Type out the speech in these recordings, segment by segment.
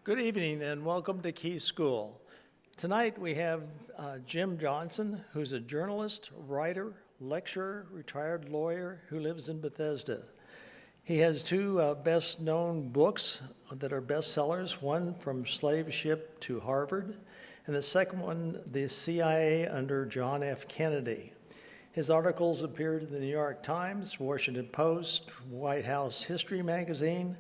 Good evening and welcome to Keese School. Tonight we have Jim Johnson, who's a journalist, writer, lecturer, retired lawyer who lives in Bethesda. He has two best-known books that are bestsellers, one From Slave Ship to Harvard, and the second one, The CIA Under John F. Kennedy. His articles appeared in the New York Times, Washington Post, White House History Magazine,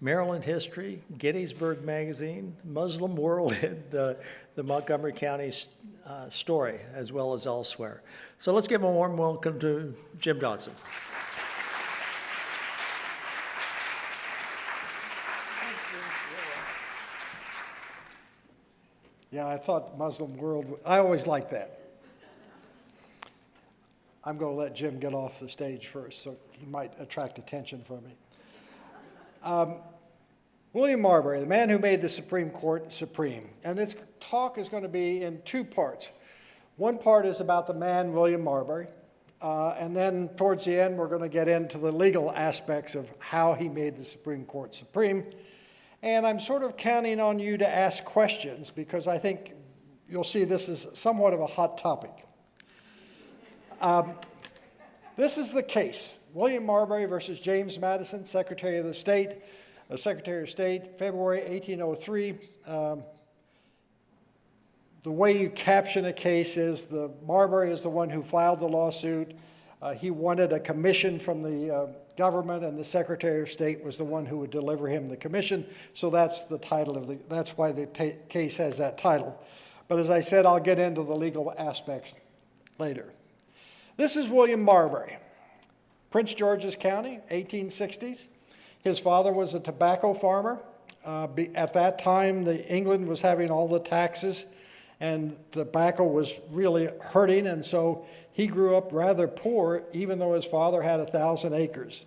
Maryland History, Gettysburg Magazine, Muslim World, and the Montgomery County Story, as well as elsewhere. So let's give a warm welcome to Jim Johnson. Yeah, I thought Muslim World, I always like that. I'm going to let Jim get off the stage first, so he might attract attention from me. William Marbury, the man who made the Supreme Court supreme. And this talk is going to be in two parts. One part is about the man, William Marbury, and then towards the end, we're going to get into the legal aspects of how he made the Supreme Court supreme. And I'm sort of counting on you to ask questions because I think you'll see this is somewhat of a hot topic. This is the case. William Marbury versus James Madison, Secretary of State, February 1803. The way you caption a case is Marbury is the one who filed the lawsuit. He wanted a commission from the government, and the Secretary of State was the one who would deliver him the commission. So that's the title of that's why the case has that title. But as I said, I'll get into the legal aspects later. This is William Marbury, Prince George's County, 1860s. His father was a tobacco farmer. At that time, England was having all the taxes, and tobacco was really hurting, and so he grew up rather poor, even though his father had 1,000 acres.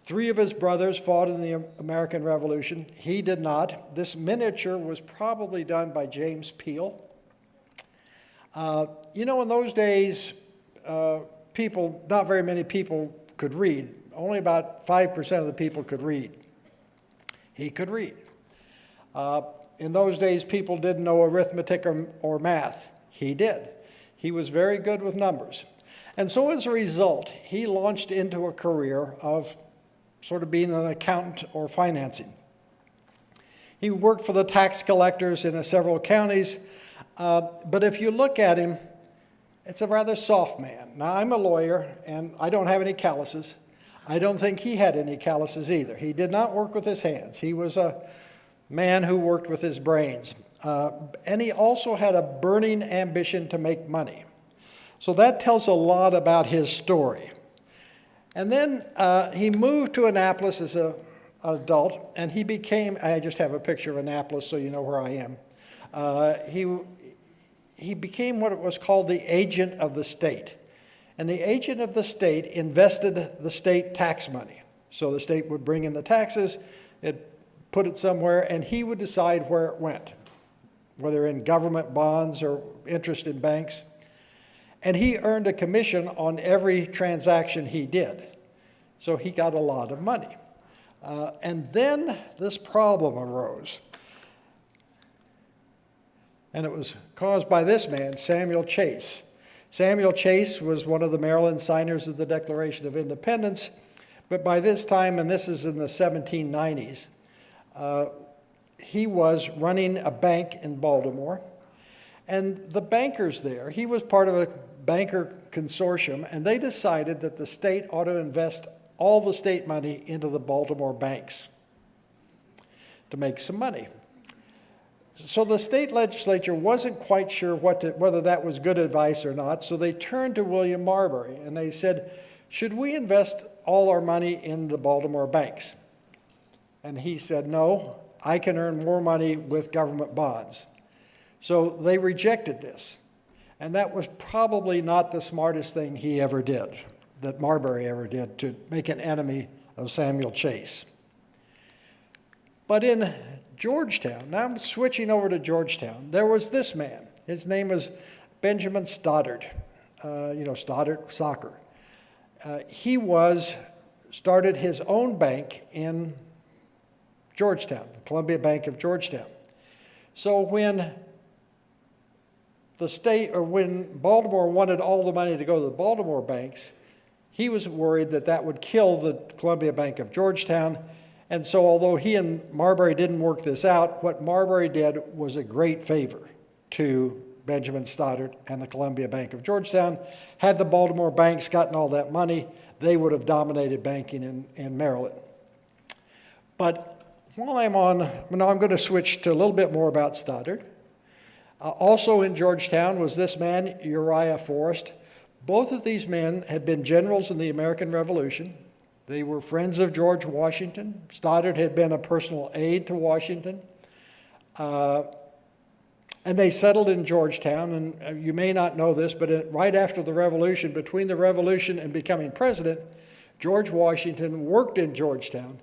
3 of his brothers fought in the American Revolution. He did not. This miniature was probably done by James Peale. You know, in those days, not very many people could read. Only about 5% of the people could read. He could read. In those days, people didn't know arithmetic or math. He did. He was very good with numbers. And so as a result, he launched into a career of sort of being an accountant or financing. He worked for the tax collectors in several counties, but if you look at him, it's a rather soft man. Now, I'm a lawyer, and I don't have any calluses. I don't think he had any calluses either. He did not work with his hands. He was a man who worked with his brains. And he also had a burning ambition to make money. So that tells a lot about his story. And then he moved to Annapolis as an adult, and he became, I just have a picture of Annapolis so you know where I am. He became what was called the agent of the state. And the agent of the state invested the state tax money. So the state would bring in the taxes, it put it somewhere, and he would decide where it went, whether in government bonds or interest in banks. And he earned a commission on every transaction he did. So he got a lot of money. And then this problem arose. And it was caused by this man, Samuel Chase. Samuel Chase was one of the Maryland signers of the Declaration of Independence, but by this time, and this is in the 1790s, he was running a bank in Baltimore, and the bankers there, he was part of a banker consortium, and they decided that the state ought to invest all the state money into the Baltimore banks to make some money. So the state legislature wasn't quite sure whether that was good advice or not, so they turned to William Marbury and they said, should we invest all our money in the Baltimore banks? And he said, no, I can earn more money with government bonds. So they rejected this. And that was probably not the smartest thing he ever did, that Marbury ever did, to make an enemy of Samuel Chase. But in Georgetown, now I'm switching over to Georgetown, there was this man. His name was Benjamin Stoddard, Stoddard soccer. He started his own bank in Georgetown, the Columbia Bank of Georgetown. So when the state, or when Baltimore wanted all the money to go to the Baltimore banks, he was worried that that would kill the Columbia Bank of Georgetown. And so although he and Marbury didn't work this out, what Marbury did was a great favor to Benjamin Stoddert and the Columbia Bank of Georgetown. Had the Baltimore banks gotten all that money, they would have dominated banking in Maryland. But while I'm going to switch to a little bit more about Stoddert. Also in Georgetown was this man, Uriah Forrest. Both of these men had been generals in the American Revolution. They were friends of George Washington. Stoddert had been a personal aide to Washington. And they settled in Georgetown, and you may not know this, but right after the Revolution, between the Revolution and becoming president, George Washington worked in Georgetown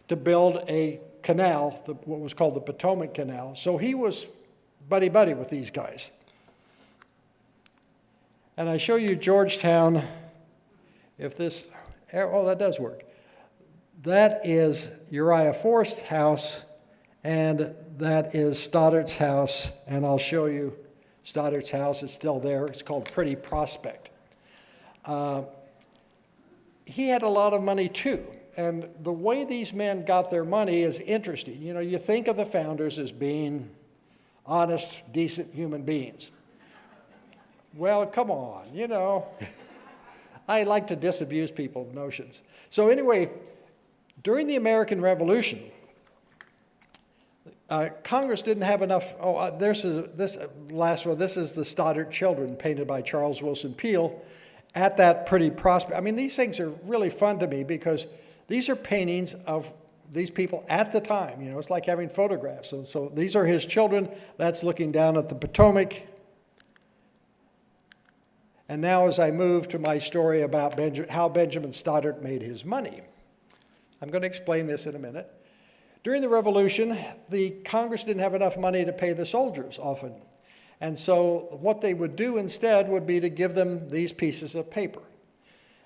to build a canal, what was called the Potomac Canal. So he was buddy-buddy with these guys. And I show you Georgetown, if this, oh, that does work. That is Uriah Forrest's house, and that is Stoddart's house, and I'll show you Stoddart's house. It's still there. It's called Pretty Prospect. He had a lot of money too, and the way these men got their money is interesting. You know, you think of the founders as being honest, decent human beings. Well, come on, you know. I like to disabuse people's notions. So anyway, during the American Revolution, Congress didn't have enough. This last one. This is the Stoddert Children, painted by Charles Wilson Peale, at that Pretty Prospect. I mean, these things are really fun to me because these are paintings of these people at the time. You know, it's like having photographs. And so these are his children. That's looking down at the Potomac. And now, as I move to my story about how Benjamin Stoddert made his money, I'm going to explain this in a minute. During the Revolution, the Congress didn't have enough money to pay the soldiers often. And so what they would do instead would be to give them these pieces of paper.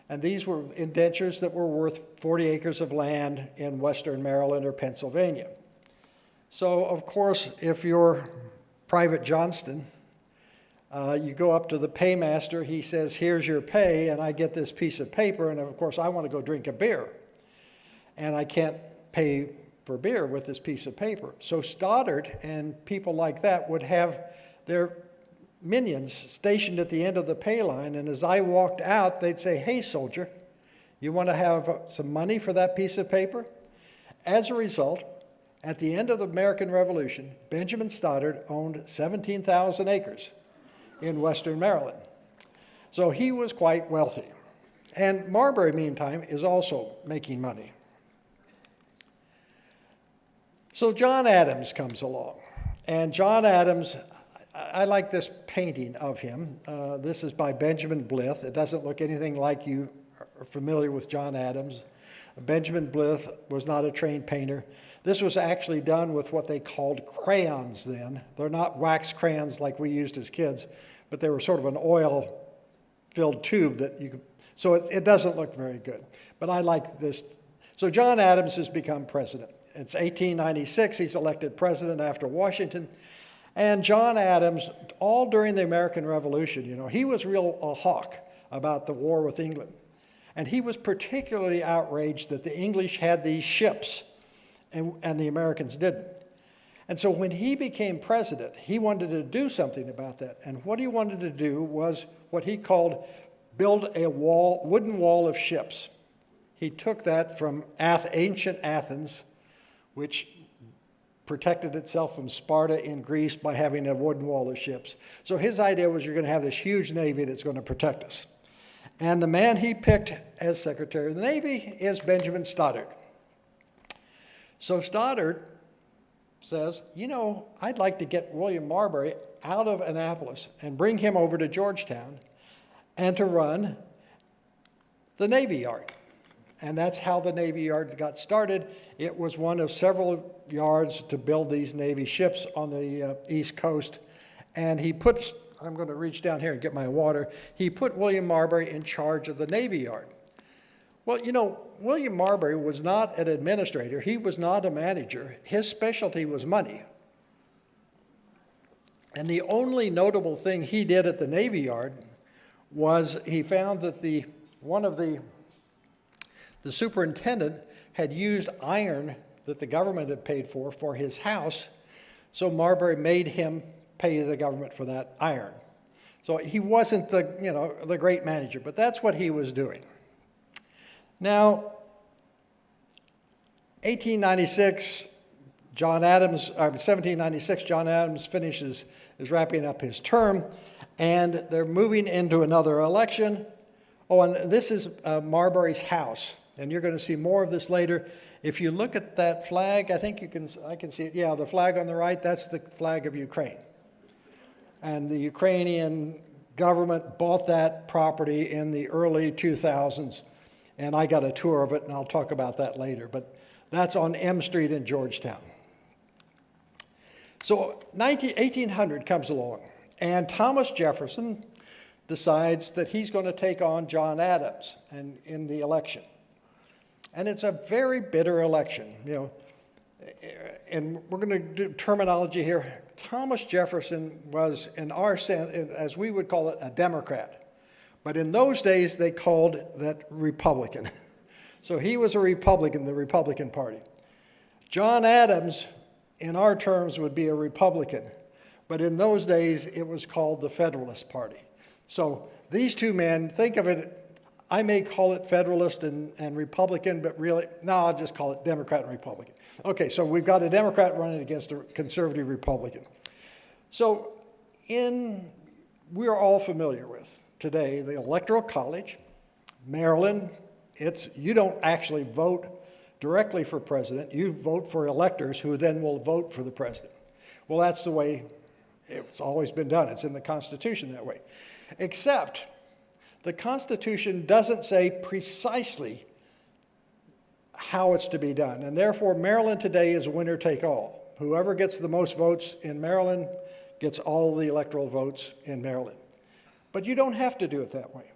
And these were indentures that were worth 40 acres of land in western Maryland or Pennsylvania. So, of course, if you're Private Johnston, you go up to the paymaster, he says, here's your pay, and I get this piece of paper, and of course I want to go drink a beer. And I can't pay for beer with this piece of paper. So Stoddert and people like that would have their minions stationed at the end of the pay line, and as I walked out, they'd say, hey, soldier, you want to have some money for that piece of paper? As a result, at the end of the American Revolution, Benjamin Stoddert owned 17,000 acres in western Maryland. So he was quite wealthy. And Marbury, meantime, is also making money. So John Adams comes along. And John Adams, I like this painting of him. This is by Benjamin Blyth. It doesn't look anything like you are familiar with John Adams. Benjamin Blyth was not a trained painter. This was actually done with what they called crayons then. They're not wax crayons like we used as kids, but they were sort of an oil-filled tube that you could, so it doesn't look very good. But I like this. So John Adams has become president. It's 1896, he's elected president after Washington. And John Adams, all during the American Revolution, you know, he was real a hawk about the war with England. And he was particularly outraged that the English had these ships and the Americans didn't. And so when he became president, he wanted to do something about that. And what he wanted to do was what he called build a wooden wall of ships. He took that from ancient Athens, which protected itself from Sparta in Greece by having a wooden wall of ships. So his idea was you're going to have this huge navy that's going to protect us. And the man he picked as Secretary of the Navy is Benjamin Stoddert. So Stoddert says, you know, I'd like to get William Marbury out of Annapolis and bring him over to Georgetown and to run the Navy Yard. And that's how the Navy Yard got started. It was one of several yards to build these Navy ships on the East Coast. And he put, I'm going to reach down here and get my water, he put William Marbury in charge of the Navy Yard. Well, you know, William Marbury was not an administrator. He was not a manager. His specialty was money. And the only notable thing he did at the Navy Yard was he found that the superintendent had used iron that the government had paid for his house, so Marbury made him pay the government for that iron. So he wasn't the great manager, but that's what he was doing. Now, 1796, John Adams is wrapping up his term, and they're moving into another election. Oh, and this is Marbury's house, and you're going to see more of this later. If you look at that flag, I can see it. Yeah, the flag on the right, that's the flag of Ukraine. And the Ukrainian government bought that property in the early 2000s, and I got a tour of it, and I'll talk about that later. But that's on M Street in Georgetown. So 1800 comes along, and Thomas Jefferson decides that he's going to take on John Adams in the election. And it's a very bitter election, and we're going to do terminology here. Thomas Jefferson was, in our sense, as we would call it, a Democrat. But in those days, they called that Republican. So he was a Republican, the Republican Party. John Adams, in our terms, would be a Republican. But in those days, it was called the Federalist Party. So these two men, think of it, I may call it Federalist and Republican, but really, no, I'll just call it Democrat and Republican. Okay, so we've got a Democrat running against a conservative Republican. So we're all familiar with today the Electoral College, Maryland. You don't actually vote directly for president. You vote for electors who then will vote for the president. Well, that's the way it's always been done. It's in the Constitution that way. Except the Constitution doesn't say precisely how it's to be done. And therefore, Maryland today is winner take all. Whoever gets the most votes in Maryland gets all the electoral votes in Maryland. But you don't have to do it that way.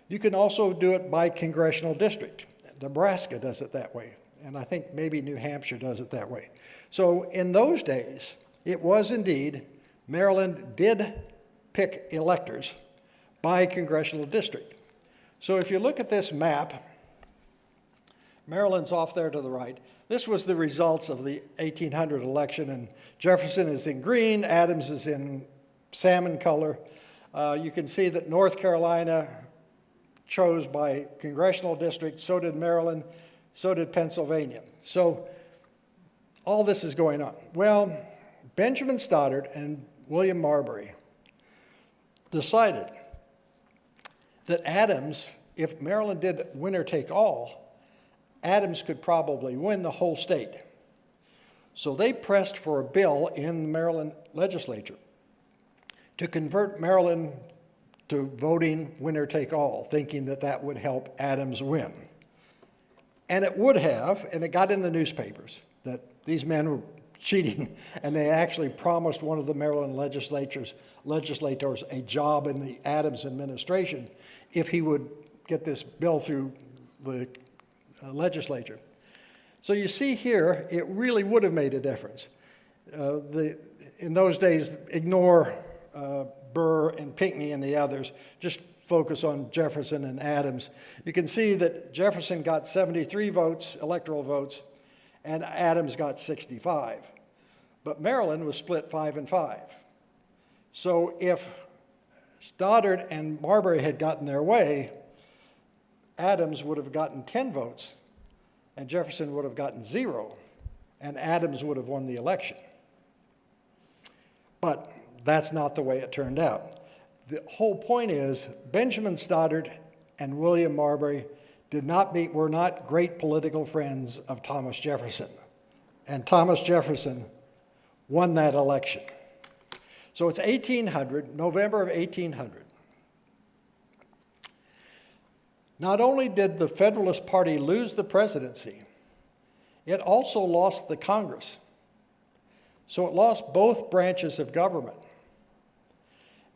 You can also do it by congressional district. Nebraska does it that way. And I think maybe New Hampshire does it that way. So in those days, it was indeed, Maryland did pick electors by congressional district. So if you look at this map, Maryland's off there to the right. This was the results of the 1800 election, and Jefferson is in green, Adams is in salmon color. You can see that North Carolina chose by congressional district, so did Maryland, so did Pennsylvania. So all this is going on. Well, Benjamin Stoddard and William Marbury decided that Adams, if Maryland did winner take all, Adams could probably win the whole state. So they pressed for a bill in the Maryland legislature to convert Maryland to voting winner take all, thinking that that would help Adams win. And it would have, and it got in the newspapers that these men were cheating, and they actually promised one of the Maryland legislators a job in the Adams administration if he would get this bill through the legislature. So you see here, it really would have made a difference. In those days, ignore Burr and Pinckney and the others, just focus on Jefferson and Adams. You can see that Jefferson got 73 votes, electoral votes, and Adams got 65. But Maryland was split 5-5. So if Stoddard and Marbury had gotten their way, Adams would have gotten 10 votes, and Jefferson would have gotten 0, and Adams would have won the election. But that's not the way it turned out. The whole point is Benjamin Stoddard and William Marbury were not great political friends of Thomas Jefferson, and Thomas Jefferson won that election. So it's 1800, November of 1800. Not only did the Federalist Party lose the presidency, it also lost the Congress. So it lost both branches of government.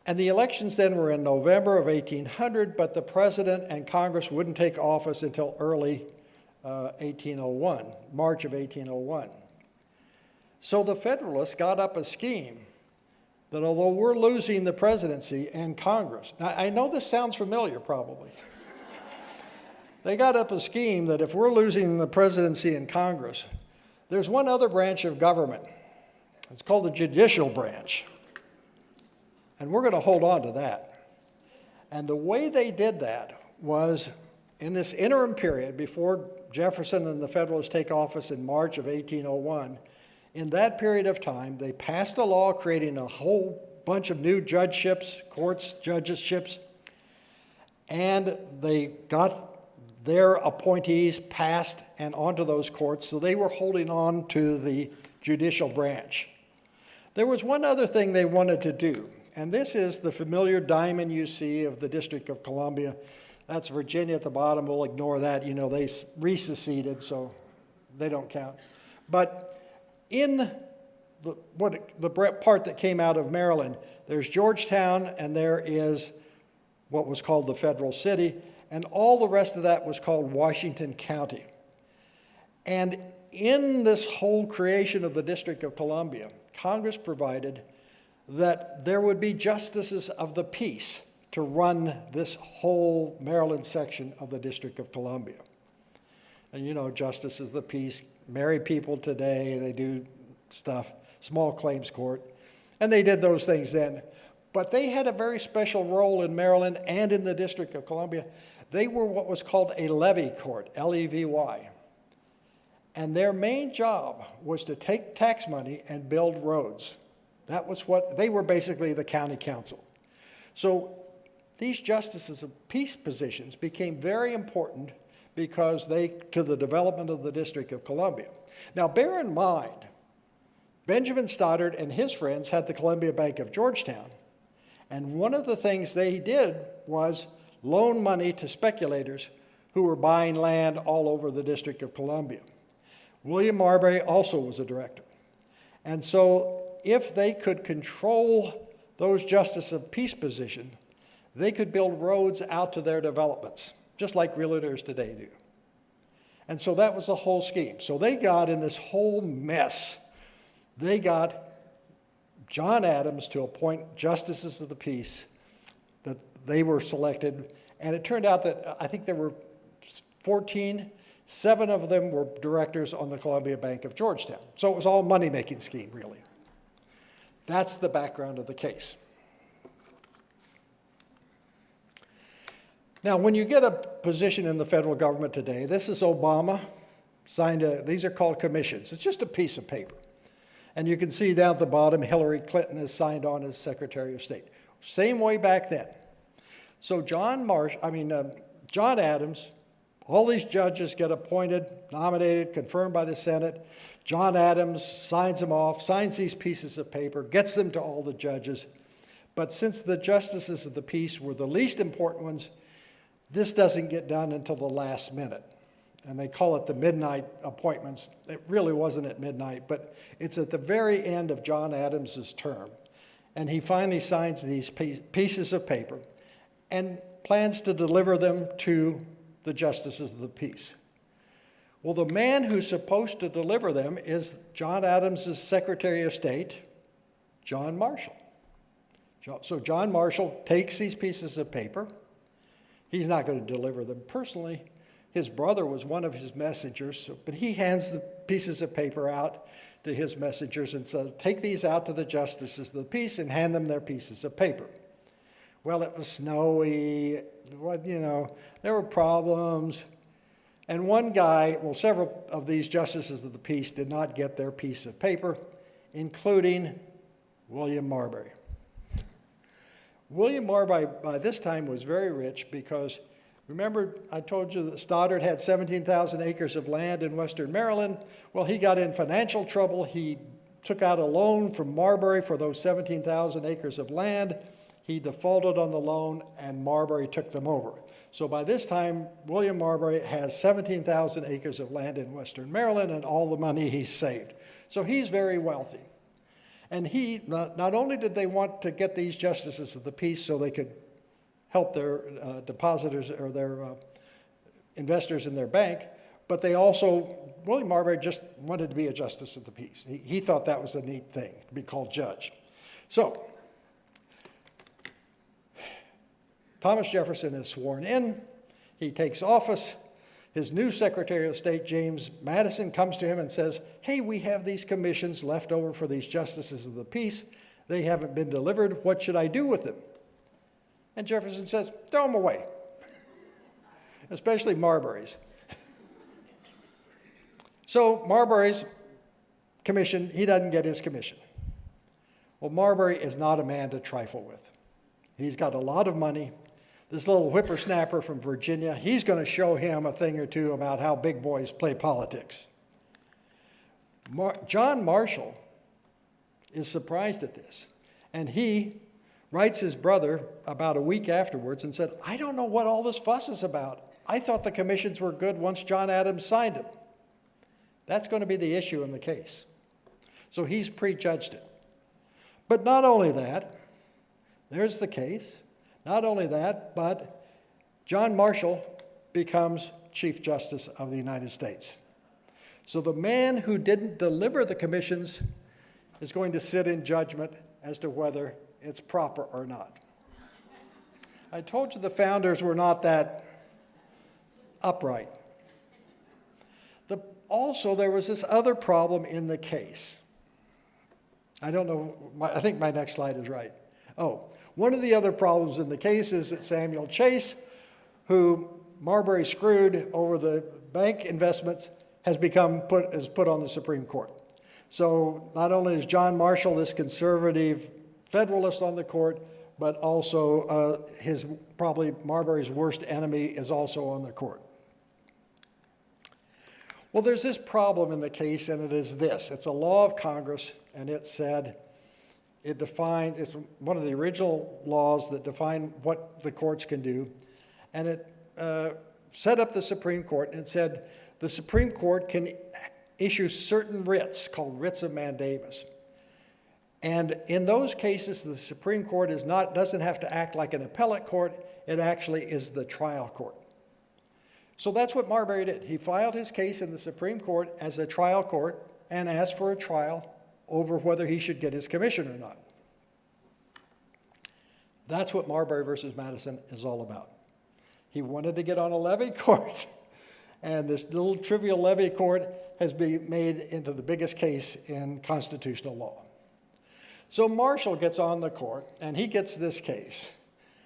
And the elections then were in November of 1800, but the president and Congress wouldn't take office until early 1801, March of 1801. So the Federalists got up a scheme that although we're losing the presidency and Congress, now I know this sounds familiar probably. They got up a scheme that if we're losing the presidency and Congress, there's one other branch of government. It's called the judicial branch. And we're going to hold on to that. And the way they did that was in this interim period before Jefferson and the Federalists take office in March of 1801, in that period of time, they passed a law creating a whole bunch of new judgeships, courts, judgeships, and they got their appointees passed and onto those courts, so they were holding on to the judicial branch. There was one other thing they wanted to do, and this is the familiar diamond you see of the District of Columbia. That's Virginia at the bottom. We'll ignore that. You know, they reseceded, so they don't count. But in the part that came out of Maryland, there's Georgetown, and there is what was called the Federal City, and all the rest of that was called Washington County. And in this whole creation of the District of Columbia, Congress provided that there would be justices of the peace to run this whole Maryland section of the District of Columbia. And you know, justices of the peace, marry people today, they do stuff, small claims court, and they did those things then. But they had a very special role in Maryland and in the District of Columbia. They were what was called a levy court, L-E-V-Y. And their main job was to take tax money and build roads. That was what, they were basically the county council. So these justices of peace positions became very important because to the development of the District of Columbia. Now bear in mind, Benjamin Stoddard and his friends had the Columbia Bank of Georgetown. And one of the things they did was loan money to speculators who were buying land all over the District of Columbia. William Marbury also was a director. And so if they could control those justice of peace positions, they could build roads out to their developments, just like realtors today do. And so that was the whole scheme. So they got in this whole mess, they got John Adams to appoint justices of the peace, that they were selected, and it turned out that I think there were 14, 7 of them were directors on the Columbia Bank of Georgetown. So it was all a money-making scheme, really. That's the background of the case. Now, when you get a position in the federal government today, this is Obama signed these are called commissions. It's just a piece of paper. And you can see down at the bottom, Hillary Clinton is signed on as Secretary of State. Same way back then. So John Adams, all these judges get appointed, nominated, confirmed by the Senate. John Adams signs them off, signs these pieces of paper, gets them to all the judges. But since the justices of the peace were the least important ones, this doesn't get done until the last minute. And they call it the midnight appointments. It really wasn't at midnight, but it's at the very end of John Adams's term. And he finally signs these pieces of paper and plans to deliver them to the justices of the peace. Well, the man who's supposed to deliver them is John Adams's Secretary of State, John Marshall. So John Marshall takes these pieces of paper. He's not going to deliver them personally. His brother was one of his messengers, but he hands the pieces of paper out to his messengers and says, take these out to the justices of the peace and hand them their pieces of paper. Well, it was snowy, there were problems. And one guy, well, several of these justices of the peace did not get their piece of paper, including William Marbury. William Marbury, by this time, was very rich because, remember, I told you that Stoddard had 17,000 acres of land in western Maryland. Well, he got in financial trouble. He took out a loan from Marbury for those 17,000 acres of land. He defaulted on the loan, and Marbury took them over. So by this time, William Marbury has 17,000 acres of land in western Maryland and all the money he's saved. So he's very wealthy. And he, not only did they want to get these justices of the peace so they could help their depositors or their investors in their bank, but they also, William Marbury just wanted to be a justice of the peace. He thought that was a neat thing, to be called judge. So Thomas Jefferson is sworn in. He takes office. His new Secretary of State, James Madison, comes to him and says, hey, we have these commissions left over for these justices of the peace. They haven't been delivered. What should I do with them? And Jefferson says, throw them away, especially Marbury's. So Marbury's commission, he doesn't get his commission. Well, Marbury is not a man to trifle with. He's got a lot of money. This little whippersnapper from Virginia, he's going to show him a thing or two about how big boys play politics. John Marshall is surprised at this, and he writes his brother about a week afterwards and said, I don't know what all this fuss is about. I thought the commissions were good once John Adams signed them. That's going to be the issue in the case. So he's prejudged it. But not only that, there's the case. Not only that, but John Marshall becomes Chief Justice of the United States. So the man who didn't deliver the commissions is going to sit in judgment as to whether it's proper or not. I told you the founders were not that upright. Also, there was this other problem in the case. I don't know, I think my next slide is right. Oh, one of the other problems in the case is that Samuel Chase, who Marbury screwed over the bank investments, is put on the Supreme Court. So not only is John Marshall this conservative Federalist on the court, but also probably Marbury's worst enemy is also on the court. Well, there's this problem in the case, and it is this. It's a law of Congress, and it's one of the original laws that define what the courts can do, and it set up the Supreme Court, and it said the Supreme Court can issue certain writs called writs of mandamus. And in those cases, the Supreme Court doesn't have to act like an appellate court, it actually is the trial court. So that's what Marbury did. He filed his case in the Supreme Court as a trial court and asked for a trial over whether he should get his commission or not. That's what Marbury versus Madison is all about. He wanted to get on a levy court, and this little trivial levy court has been made into the biggest case in constitutional law. So Marshall gets on the court, and he gets this case.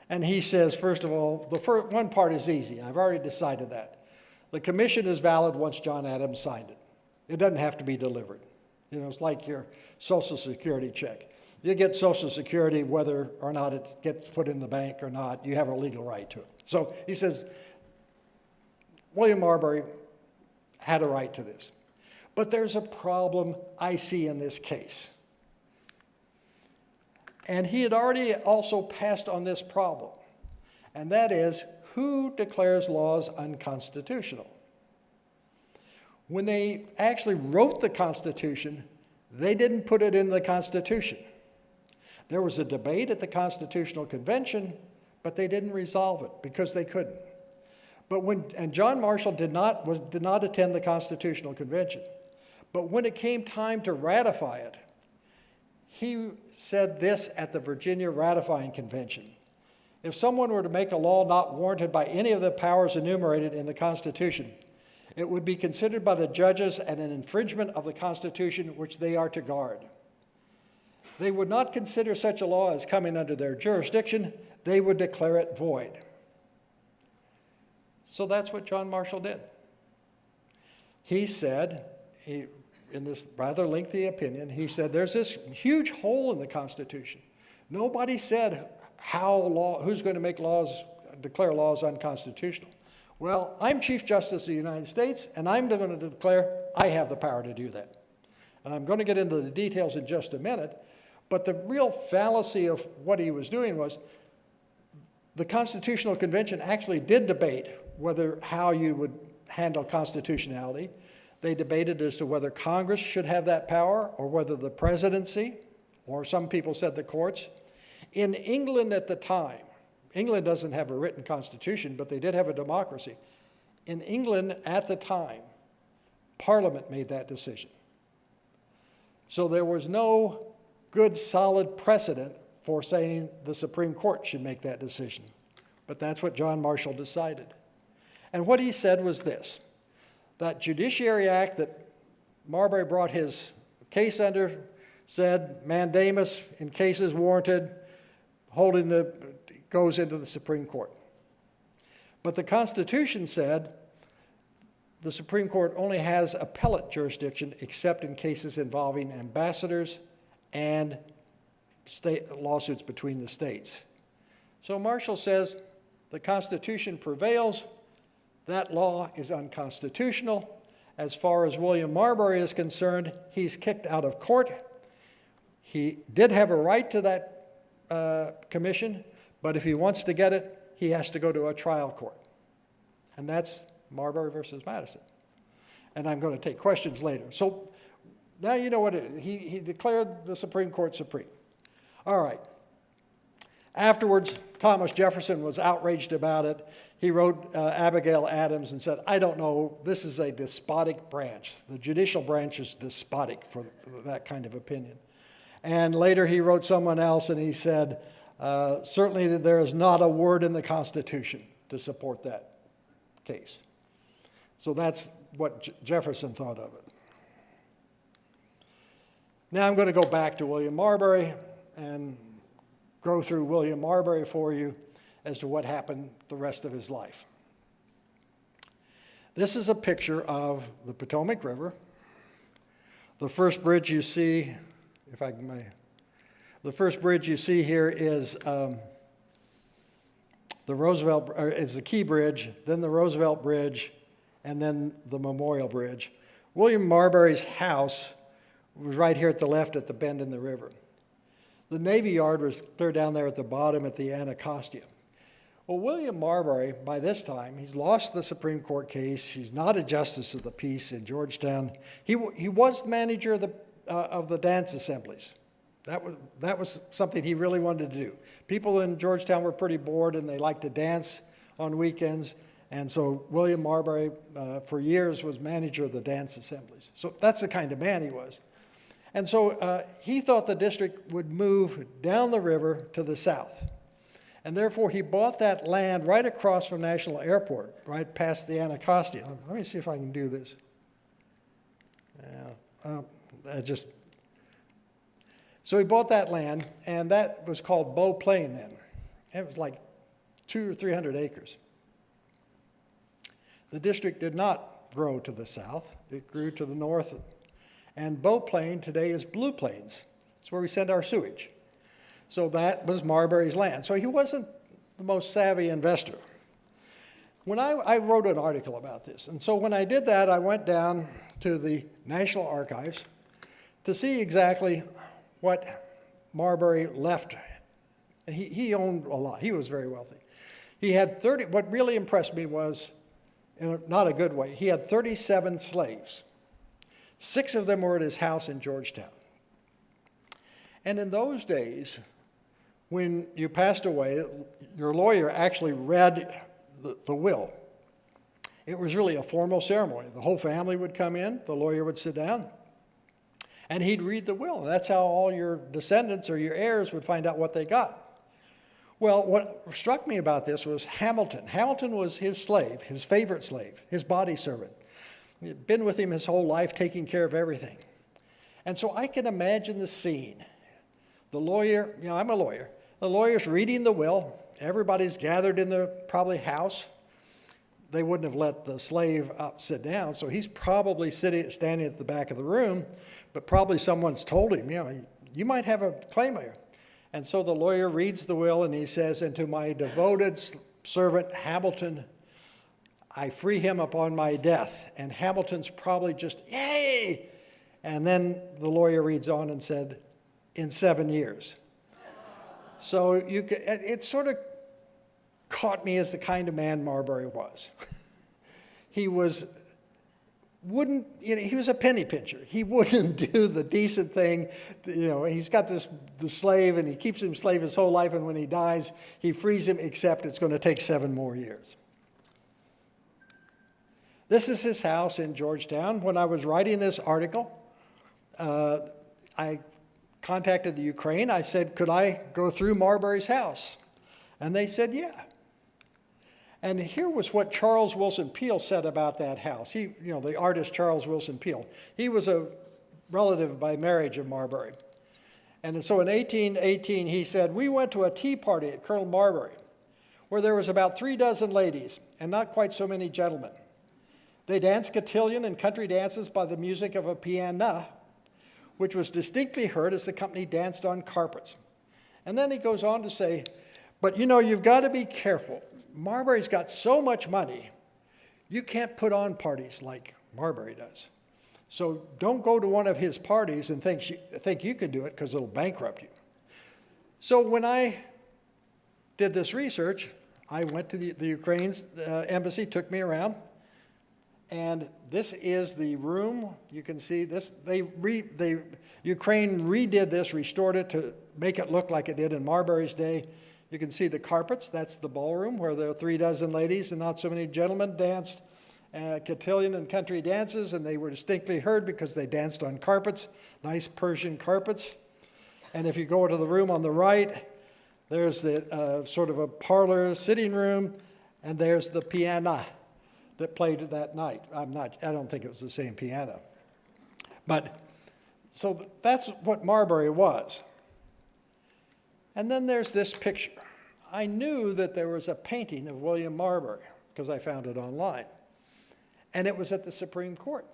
And he says, first of all, one part is easy. I've already decided that. The commission is valid once John Adams signed it. It doesn't have to be delivered. You know, it's like your Social Security check. You get Social Security whether or not it gets put in the bank or not. You have a legal right to it. So he says, William Marbury had a right to this. But there's a problem I see in this case. And he had already also passed on this problem, and that is, who declares laws unconstitutional? When they actually wrote the Constitution, they didn't put it in the Constitution. There was a debate at the Constitutional Convention, but they didn't resolve it because they couldn't. And John Marshall did not attend the Constitutional Convention, but when it came time to ratify it, he said this at the Virginia Ratifying Convention. If someone were to make a law not warranted by any of the powers enumerated in the Constitution, it would be considered by the judges an infringement of the Constitution which they are to guard. They would not consider such a law as coming under their jurisdiction. They would declare it void. So that's what John Marshall did. He said, in this rather lengthy opinion, he said, there's this huge hole in the Constitution. Nobody said who's going to declare laws unconstitutional. Well, I'm Chief Justice of the United States, and I'm going to declare I have the power to do that. And I'm going to get into the details in just a minute, but the real fallacy of what he was doing was the Constitutional Convention actually did debate how you would handle constitutionality. They debated as to whether Congress should have that power or whether the presidency, or some people said the courts. In England at the time, England doesn't have a written constitution, but they did have a democracy. In England at the time, Parliament made that decision. So there was no good, solid precedent for saying the Supreme Court should make that decision. But that's what John Marshall decided. And what he said was this: that Judiciary Act that Marbury brought his case under said mandamus in cases warranted, goes into the Supreme Court. But the Constitution said the Supreme Court only has appellate jurisdiction except in cases involving ambassadors and state lawsuits between the states. So Marshall says the Constitution prevails. That law is unconstitutional. As far as William Marbury is concerned, he's kicked out of court. He did have a right to that commission, but if he wants to get it, he has to go to a trial court. And that's Marbury versus Madison. And I'm going to take questions later. So now you know what it is. He declared the Supreme Court supreme. All right. Afterwards, Thomas Jefferson was outraged about it. He wrote Abigail Adams and said, I don't know, this is a despotic branch. The judicial branch is despotic for that kind of opinion. And later he wrote someone else and he said, certainly there is not a word in the Constitution to support that case. So that's what Jefferson thought of it. Now I'm going to go back to William Marbury and go through William Marbury for you as to what happened the rest of his life. This is a picture of the Potomac River. The first bridge you see, the first bridge you see here is the Key Bridge, then the Roosevelt Bridge, and then the Memorial Bridge. William Marbury's house was right here at the left at the bend in the river. The Navy Yard was clear down there at the bottom at the Anacostia. Well, William Marbury, by this time, he's lost the Supreme Court case. He's not a justice of the peace in Georgetown. He was manager of the dance assemblies. That was something he really wanted to do. People in Georgetown were pretty bored and they liked to dance on weekends. And so William Marbury, for years, was manager of the dance assemblies. So that's the kind of man he was. And so he thought the district would move down the river to the south. And therefore, he bought that land right across from National Airport, right past the Anacostia. Let me see if I can do this. So he bought that land, and that was called Bow Plain then. It was like 200 or 300 acres. The district did not grow to the south. It grew to the north. And Bow Plain today is Blue Plains. It's where we send our sewage. So that was Marbury's land. So he wasn't the most savvy investor. When I wrote an article about this, and so when I did that, I went down to the National Archives to see exactly what Marbury left. And he owned a lot. He was very wealthy. He had what really impressed me was, in not a good way, he had 37 slaves. 6 of them were at his house in Georgetown. And in those days, when you passed away, your lawyer actually read the will. It was really a formal ceremony. The whole family would come in, the lawyer would sit down, and he'd read the will. And that's how all your descendants or your heirs would find out what they got. Well, what struck me about this was Hamilton. Hamilton was his slave, his favorite slave, his body servant. He'd been with him his whole life, taking care of everything. And so I can imagine the scene. The lawyer, I'm a lawyer. The lawyer's reading the will. Everybody's gathered in the probably house. They wouldn't have let the slave up sit down, so he's probably standing at the back of the room, but probably someone's told him, you might have a claim here. And so the lawyer reads the will and he says, and to my devoted servant Hamilton, I free him upon my death. And Hamilton's probably just, yay! And then the lawyer reads on and said, in 7 years. So it sort of caught me as the kind of man Marbury was. He was a penny pincher. He wouldn't do the decent thing. He's got the slave, and he keeps him slave his whole life, and when he dies, he frees him, except it's going to take 7 more years. This is his house in Georgetown. When I was writing this article, I contacted the Ukraine. I said, could I go through Marbury's house? And they said, yeah. And here was what Charles Wilson Peale said about that house. He, the artist Charles Wilson Peale. He was a relative by marriage of Marbury. And so in 1818, he said, "We went to a tea party at Colonel Marbury, where there was about 36 ladies and not quite so many gentlemen. They danced cotillion and country dances by the music of a piano, which was distinctly heard as the company danced on carpets." And then he goes on to say, "But you've got to be careful. Marbury's got so much money, you can't put on parties like Marbury does. So don't go to one of his parties and think you can do it, because it'll bankrupt you." So when I did this research, I went to the Ukraine's embassy, took me around, and this is the room. You can see this. Ukraine redid this, restored it to make it look like it did in Marbury's day. You can see the carpets. That's the ballroom where the 36 ladies and not so many gentlemen danced cotillion and country dances, and they were distinctly heard because they danced on carpets, nice Persian carpets. And if you go to the room on the right, there's the sort of a parlor sitting room, and there's the piano that played that night. I don't think it was the same piano. But so that's what Marbury was. And then there's this picture. I knew that there was a painting of William Marbury because I found it online. And it was at the Supreme Court.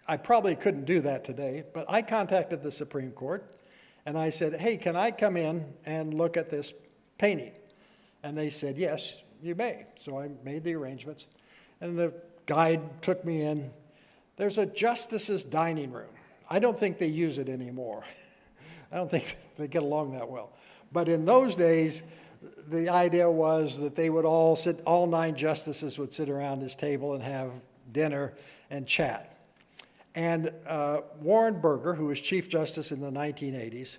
I probably couldn't do that today, but I contacted the Supreme Court and I said, "Hey, can I come in and look at this painting?" And they said, "Yes, you may." So I made the arrangements, and the guide took me in. There's a justice's dining room. I don't think they use it anymore. I don't think they get along that well. But in those days, the idea was that they would all 9 justices would sit around this table and have dinner and chat. And Warren Burger, who was Chief Justice in the 1980s,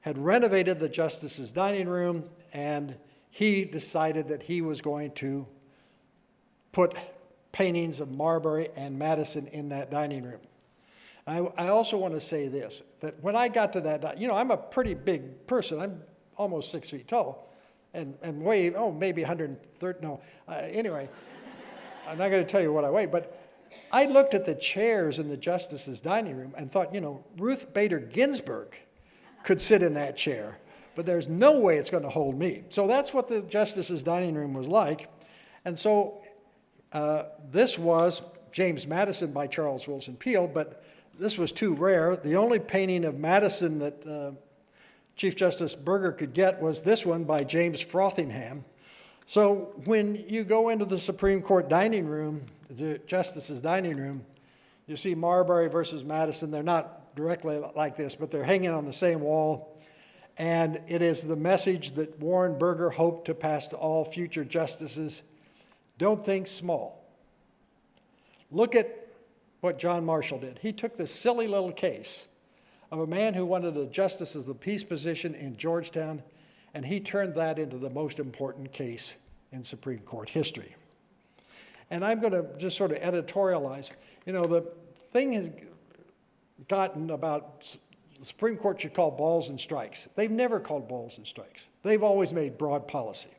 had renovated the justices' dining room, and he decided that he was going to put paintings of Marbury and Madison in that dining room. I also want to say this, that when I got to that, I'm a pretty big person. I'm almost 6 feet tall and weigh, maybe 130, anyway, I'm not going to tell you what I weigh, but I looked at the chairs in the justices' dining room and thought, Ruth Bader Ginsburg could sit in that chair, but there's no way it's going to hold me. So that's what the justices' dining room was like. And so this was James Madison by Charles Wilson Peale, but this was too rare. The only painting of Madison that Chief Justice Burger could get was this one by James Frothingham. So when you go into the Supreme Court dining room, the justices' dining room, you see Marbury versus Madison. They're not directly like this, but they're hanging on the same wall. And it is the message that Warren Burger hoped to pass to all future justices: don't think small. Look at what John Marshall did. He took this silly little case of a man who wanted a justice of the peace position in Georgetown, and he turned that into the most important case in Supreme Court history. And I'm going to just sort of editorialize. The thing has gotten about the Supreme Court should call balls and strikes. They've never called balls and strikes. They've always made broad policy.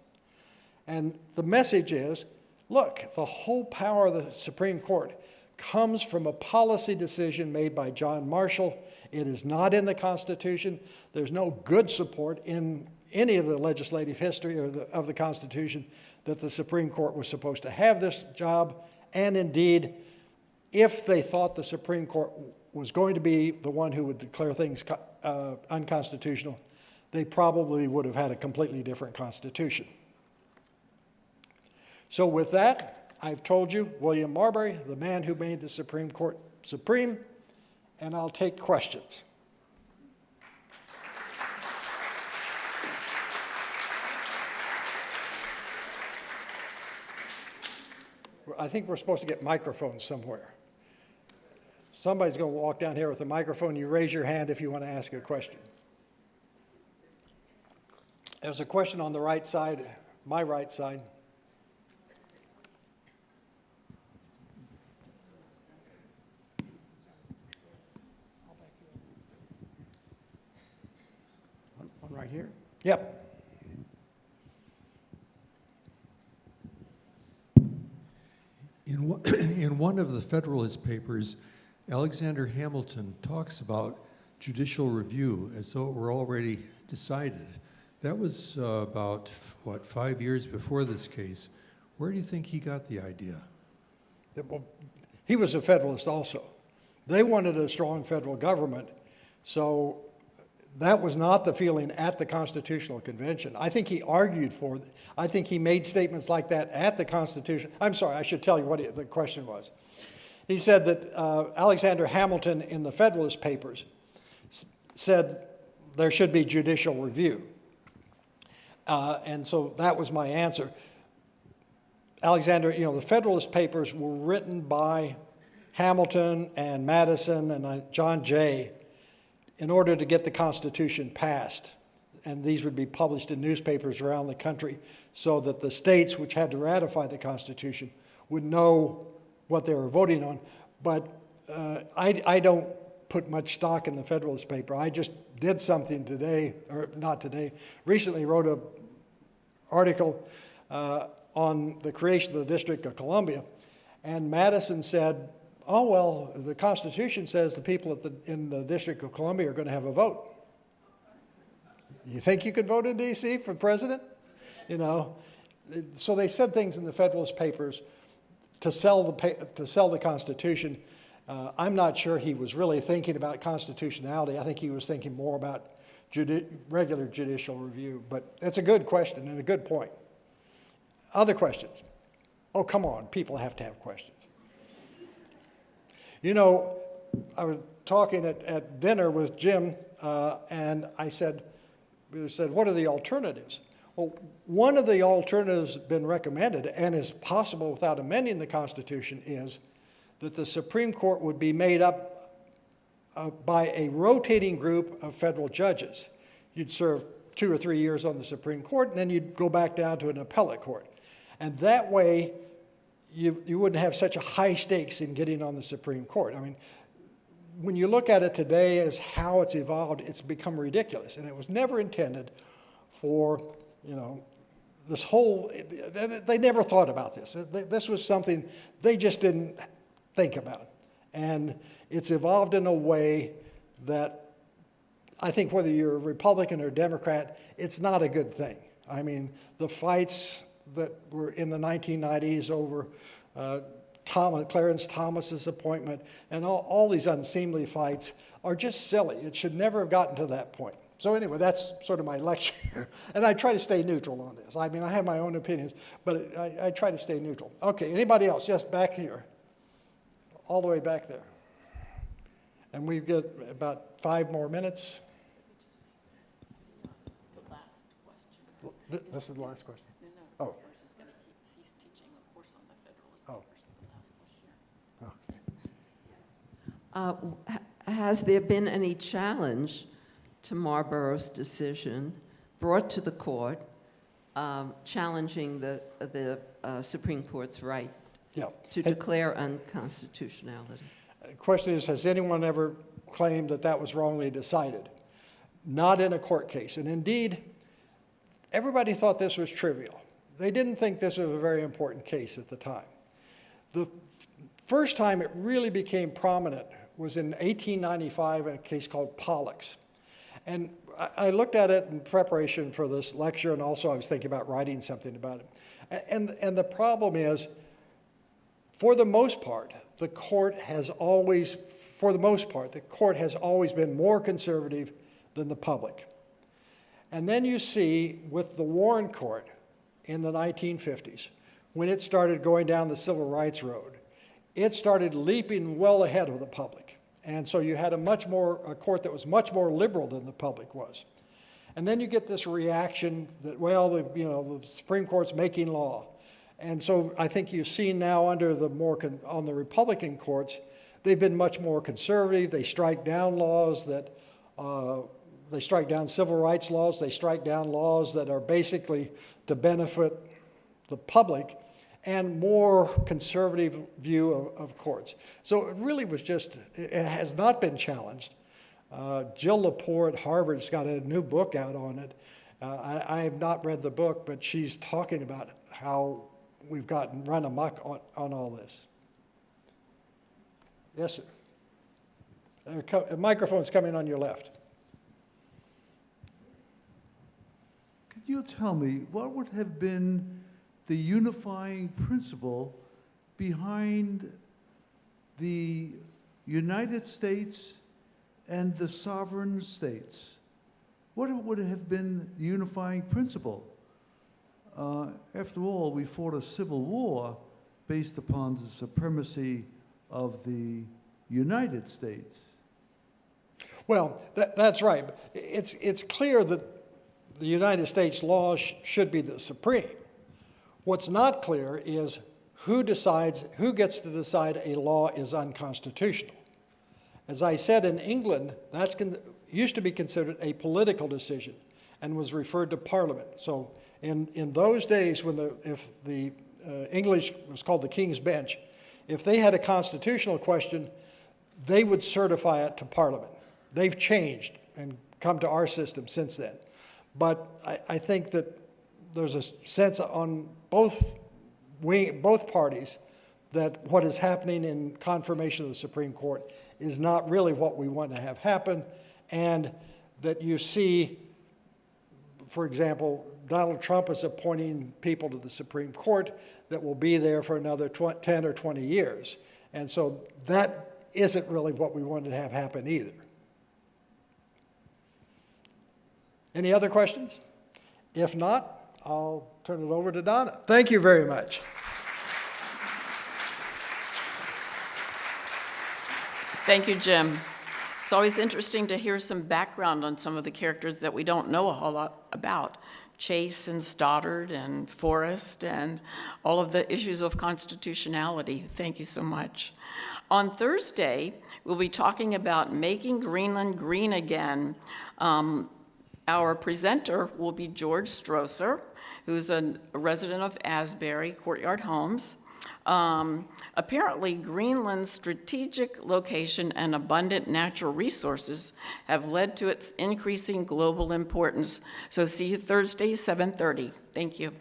And the message is, look, the whole power of the Supreme Court comes from a policy decision made by John Marshall. It is not in the Constitution. There's no good support in any of the legislative history of the Constitution that the Supreme Court was supposed to have this job. And indeed, if they thought the Supreme Court was going to be the one who would declare things unconstitutional, they probably would have had a completely different Constitution. So with that, I've told you, William Marbury, the man who made the Supreme Court supreme, and I'll take questions. I think we're supposed to get microphones somewhere. Somebody's going to walk down here with a microphone. You raise your hand if you want to ask a question. There's a question on the right side, my right side. One right here? Yep. one of the Federalist Papers, Alexander Hamilton talks about judicial review as though it were already decided. That was about, what, 5 years before this case. Where do you think he got the idea? Well, he was a Federalist also. They wanted a strong federal government, so that was not the feeling at the Constitutional Convention. I think he argued for it. I think he made statements like that at the Constitution. I'm sorry, I should tell you what the question was. He said that Alexander Hamilton in the Federalist Papers said there should be judicial review. And so that was my answer. Alexander, the Federalist Papers were written by Hamilton and Madison and John Jay in order to get the Constitution passed. And these would be published in newspapers around the country so that the states which had to ratify the Constitution would know what they were voting on. But I don't put much stock in the Federalist paper. I just did something today, or not today, recently wrote an article on the creation of the District of Columbia, and Madison said, oh, well, the Constitution says the people in the District of Columbia are going to have a vote. You think you could vote in D.C. for president? So they said things in the Federalist Papers to sell the Constitution. I'm not sure he was really thinking about constitutionality. I think he was thinking more about regular judicial review. But it's a good question and a good point. Other questions? Oh, come on, people have to have questions. I was talking at dinner with Jim, and we said, what are the alternatives? Well, one of the alternatives been recommended and is possible without amending the Constitution is that the Supreme Court would be made up by a rotating group of federal judges. You'd serve 2 or 3 years on the Supreme Court, and then you'd go back down to an appellate court. And that way, you wouldn't have such a high stakes in getting on the Supreme Court. I mean, when you look at it today as how it's evolved, it's become ridiculous. And it was never intended for, this whole, they never thought about this. This was something they just didn't think about. And it's evolved in a way that I think whether you're a Republican or Democrat, it's not a good thing. I mean, the fights that were in the 1990s over Clarence Thomas's appointment and all these unseemly fights are just silly. It should never have gotten to that point. So anyway, that's sort of my lecture. And I try to stay neutral on this. I mean, I have my own opinions, but I try to stay neutral. Okay, anybody else? Yes, back here. All the way back there. And we've got about 5 more minutes. The last question. This is the last question. No, Oh. I was just going to he's teaching a course on the Federalist Papers for the last question. Okay. Has there been any challenge to Marlborough's decision brought to the court challenging the Supreme Court's right to declare unconstitutionality? The question is, has anyone ever claimed that that was wrongly decided? Not in a court case. And indeed, everybody thought this was trivial. They didn't think this was a very important case at the time. The first time it really became prominent was in 1895 in a case called Pollux. And I looked at it in preparation for this lecture, and also I was thinking about writing something about it. And the problem is, for the most part, the court has always been more conservative than the public. And then you see with the Warren Court in the 1950s, when it started going down the civil rights road, it started leaping well ahead of the public. And so you had a court that was much more liberal than the public was. And then you get this reaction that, well, the Supreme Court's making law. And so I think you've seen now under on the Republican courts, they've been much more conservative. They strike down laws that, they strike down civil rights laws. They strike down laws that are basically to benefit the public, and more conservative view of courts. So it really was it has not been challenged. Jill Lepore at Harvard's got a new book out on it. I have not read the book, but she's talking about how we've run amok on all this. Yes, sir. A microphone's coming on your left. Could you tell me what would have been the unifying principle behind the United States and the sovereign states? What would have been the unifying principle? After all, we fought a civil war based upon the supremacy of the United States. Well, that's right. It's clear that the United States law should be the supreme. What's not clear is who gets to decide a law is unconstitutional. As I said, in England, that's used to be considered a political decision and was referred to Parliament. So in those days, if the English was called the King's Bench, if they had a constitutional question, they would certify it to Parliament. They've changed and come to our system since then. But I think that there's a sense on both parties that what is happening in confirmation of the Supreme Court is not really what we want to have happen, and that you see, for example, Donald Trump is appointing people to the Supreme Court that will be there for another 10 or 20 years. And so that isn't really what we wanted to have happen either. Any other questions? If not, I'll turn it over to Donna. Thank you very much. Thank you, Jim. It's always interesting to hear some background on some of the characters that we don't know a whole lot about. Chase and Stoddard and Forrest and all of the issues of constitutionality. Thank you so much. On Thursday, we'll be talking about making Greenland green again. Our presenter will be George Strosser, who's a resident of Asbury Courtyard Homes. Apparently, Greenland's strategic location and abundant natural resources have led to its increasing global importance. So see you Thursday, 7:30. Thank you.